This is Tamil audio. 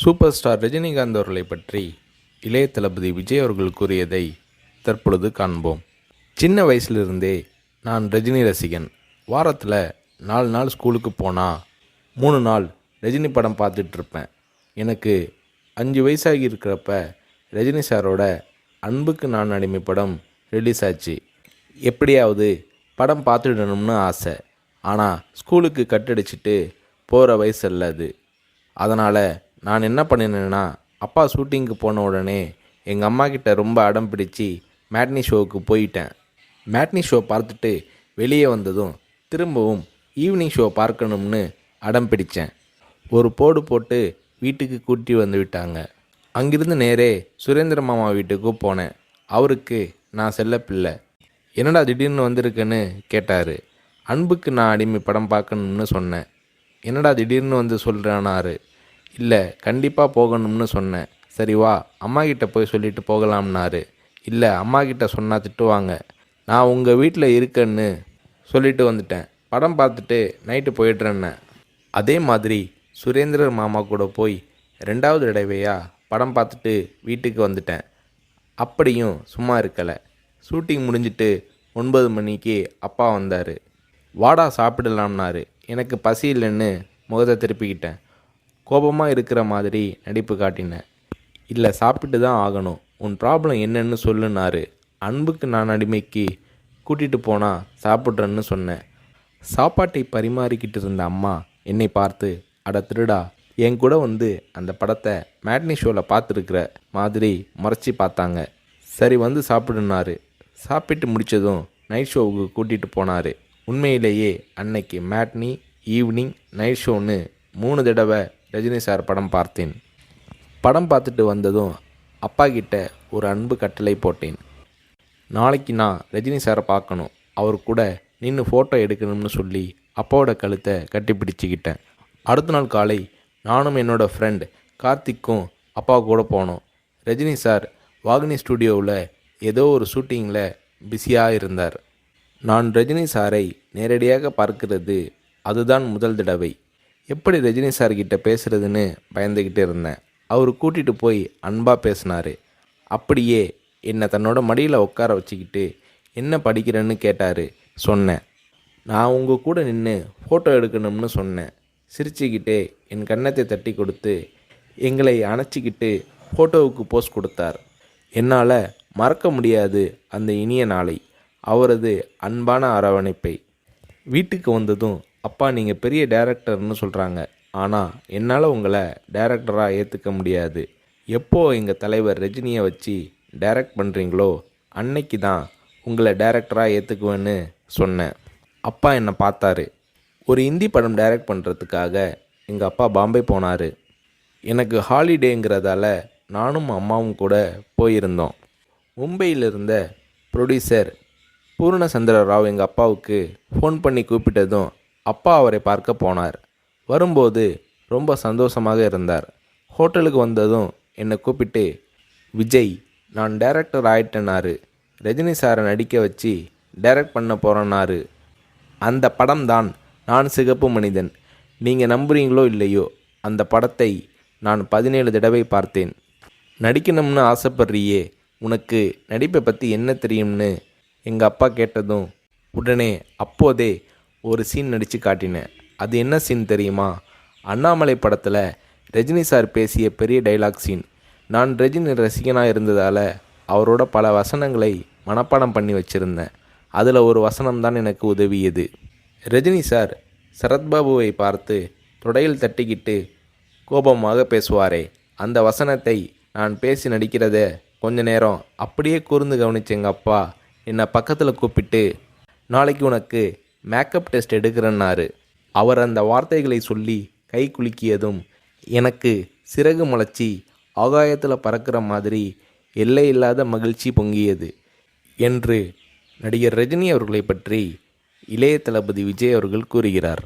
சூப்பர் ஸ்டார் ரஜினிகாந்த் அவர்களை பற்றி இளைய தளபதி விஜய் அவர்கள் கூறியதை தற்பொழுது காண்போம். சின்ன வயசுலிருந்தே நான் ரஜினி ரசிகன். வாரத்தில் 4 நாள் ஸ்கூலுக்கு போனால் 3 நாள் ரஜினி படம் பார்த்துட்ருப்பேன். எனக்கு 5 வயசாகி இருக்கிறப்ப ரஜினி சாரோட அன்புக்கு நான் அடிமை படம் ரிலீஸ் ஆச்சு. எப்படியாவது படம் பார்த்துடணும்னு ஆசை. ஆனால் ஸ்கூலுக்கு கட்டடிச்சிட்டு போகிற வயசு அல்ல அது. அதனால் நான் என்ன பண்ணினேன்னா, அப்பா ஷூட்டிங்க்கு போன உடனே எங்கள் அம்மா கிட்ட ரொம்ப அடம் பிடிச்சி மேட்னி ஷோவுக்கு போயிட்டேன். மேட்னி ஷோ பார்த்துட்டு வெளியே வந்ததும் திரும்பவும் ஈவினிங் ஷோ பார்க்கணும்னு அடம் பிடித்தேன். ஒரு போடு போட்டு வீட்டுக்கு கூட்டி வந்து விட்டாங்க. அங்கிருந்து நேரே சுரேந்திர மாமா வீட்டுக்கு போனேன். அவருக்கு நான் செல்ல பிள்ளை. என்னடா திடீர்னு வந்திருக்குன்னு கேட்டார். அன்புக்கு நான் அடிமை படம் பார்க்கணும்னு சொன்னேன். என்னடா திடீர்னு வந்து சொல்கிறானாரு. இல்லை, கண்டிப்பாக போகணும்னு சொன்னேன். சரி வா, அம்மா கிட்ட போய் சொல்லிட்டு போகலாம்னாரு. இல்லை, அம்மா கிட்ட சொன்னால் திட்டுவாங்க. நான் உங்கள் வீட்டில் இருக்கேன்னு சொல்லிட்டு வந்துட்டேன். படம் பார்த்துட்டு நைட்டு போயிடுறேன்னு. அதே மாதிரி சுரேந்திரர் மாமா கூட போய் 2வது தடவையாக படம் பார்த்துட்டு வீட்டுக்கு வந்துட்டேன். அப்படியும் சும்மா இருக்கலை. ஷூட்டிங் முடிஞ்சிட்டு 9 மணிக்கு அப்பா வந்தார். வாடா சாப்பிடலாம்னாரு. எனக்கு பசி இல்லைன்னு முகத்தை திருப்பிக்கிட்டேன். கோபமாக இருக்கிற மாதிரி நடிப்பு காட்டினேன். இல்லை, சாப்பிட்டு தான் ஆகணும். உன் ப்ராப்ளம் என்னன்னு சொல்லுனாரு. அன்புக்கு நான் அடிமைக்கு கூட்டிகிட்டு போனால் சாப்பிட்றேன்னு சொன்னேன். சாப்பாட்டை பரிமாறிக்கிட்டு இருந்த அம்மா என்னை பார்த்து, அட திருடா, என் கூட வந்து அந்த படத்தை மேட்னி ஷோவில் பார்த்துருக்குற மாதிரி முறைச்சி பார்த்தாங்க. சரி வந்து சாப்பிடுனாரு. சாப்பிட்டு முடித்ததும் நைட் ஷோவுக்கு கூட்டிகிட்டு போனார். உண்மையிலேயே அன்னைக்கு மேட்னி, ஈவினிங், நைட் ஷோன்னு 3 தடவை ரஜினி சார் படம் பார்த்தேன். படம் பார்த்துட்டு வந்ததும் அப்பா கிட்ட ஒரு அன்பு கட்டளை போட்டேன். நாளைக்கு நான் ரஜினி சாரை பார்க்கணும், அவர் கூட நின்று ஃபோட்டோ எடுக்கணும்னு சொல்லி அப்பாவோட கழுத்தை கட்டி பிடிச்சிக்கிட்டேன். அடுத்த நாள் காலை நானும் என்னோடய ஃப்ரெண்ட் கார்த்திக்கும் அப்பா கூட போனோம். ரஜினி சார் வாகினி ஸ்டுடியோவில் ஏதோ ஒரு ஷூட்டிங்கில் பிஸியாக இருந்தார். நான் ரஜினி சாரை நேரடியாக பார்க்கிறது அதுதான் முதல் தடவை. எப்படி ரஜினி சார்கிட்ட பேசுகிறதுன்னு பயந்துக்கிட்டு இருந்தேன். அவர் கூட்டிகிட்டு போய் அன்பாக பேசினார். அப்படியே என்னை தன்னோட மடியில் உட்கார வச்சுக்கிட்டு என்ன படிக்கிறேன்னு கேட்டார். சொன்னேன், நான் உங்கள் கூட நின்று ஃபோட்டோ எடுக்கணும்னு சொன்னேன். சிரிச்சுக்கிட்டே என் கன்னத்தை தட்டி கொடுத்து எங்களை அணைச்சிக்கிட்டு ஃபோட்டோவுக்கு போஸ் கொடுத்தார். என்னால் மறக்க முடியாது அந்த இனிய நாளை, அவரது அன்பான அரவணைப்பை. வீட்டுக்கு வந்ததும், அப்பா நீங்கள் பெரிய டைரக்டர்னு சொல்கிறாங்க, ஆனால் என்னால் உங்களை டைரக்டராக ஏற்றுக்க முடியாது. எப்போ எங்கள் தலைவர் ரஜினியை வச்சு டைரக்ட் பண்ணுறீங்களோ அன்னைக்கு தான் உங்களை டைரக்டராக ஏற்றுக்குவேன்னு சொன்னேன். அப்பா என்னை பார்த்தாரு. ஒரு ஹிந்தி படம் டைரக்ட் பண்ணுறதுக்காக எங்கள் அப்பா பாம்பே போனார். எனக்கு ஹாலிடேங்கிறதால நானும் அம்மாவும் கூட போயிருந்தோம். மும்பையில் இருந்த ப்ரொடியூசர் பூர்ணச்சந்திர ராவ் எங்கள் அப்பாவுக்கு ஃபோன் பண்ணி கூப்பிட்டதும் அப்பா அவரை பார்க்க போனார். வரும்போது ரொம்ப சந்தோஷமாக இருந்தார். ஹோட்டலுக்கு வந்ததும் என்னை கூப்பிட்டு, விஜய், நான் டைரக்டர் ஆயிட்டேனாரு. ரஜினி சாரை நடிக்க வச்சு டைரக்ட் பண்ண போகிறேன்னாரு. அந்த படம் தான் நான் சிகப்பு மனிதன். நீங்கள் நம்புறீங்களோ இல்லையோ, அந்த படத்தை நான் 17 தடவை பார்த்தேன். நடிக்கணும்னு ஆசைப்படுறியே, உனக்கு நடிப்பை பற்றி என்ன தெரியும்னு எங்கள் அப்பா கேட்டதும் உடனே அப்போதே ஒரு சீன் நடித்து காட்டினேன். அது என்ன சீன் தெரியுமா? அண்ணாமலை படத்தில் ரஜினி சார் பேசிய பெரிய டைலாக் சீன். நான் ரஜினி ரசிகனாக இருந்ததால் அவரோட பல வசனங்களை மனப்பாடம் பண்ணி வச்சுருந்தேன். அதில் ஒரு வசனம்தான் எனக்கு உதவியது. ரஜினி சார் சரத்பாபுவை பார்த்து தொடையில் தட்டிக்கிட்டு கோபமாக பேசுவாரே, அந்த வசனத்தை நான் பேசி நடிக்கிறத கொஞ்ச நேரம் அப்படியே கூர்ந்து கவனிச்ச எங்கள் அப்பா என்னை பக்கத்தில் கூப்பிட்டு, நாளைக்கு உனக்கு மேக்கப் டெஸ்ட் எடுக்கிறேன்னாரு. அவர் அந்த வார்த்தைகளை சொல்லி கை குலுக்கியதும் எனக்கு சிறகு முளைச்சி ஆகாயத்தில் பறக்கிற மாதிரி எல்லையில்லாத மகிழ்ச்சி பொங்கியது என்று நடிகர் ரஜினி அவர்களை பற்றி இளைய தளபதி விஜய் அவர்கள் கூறுகிறார்.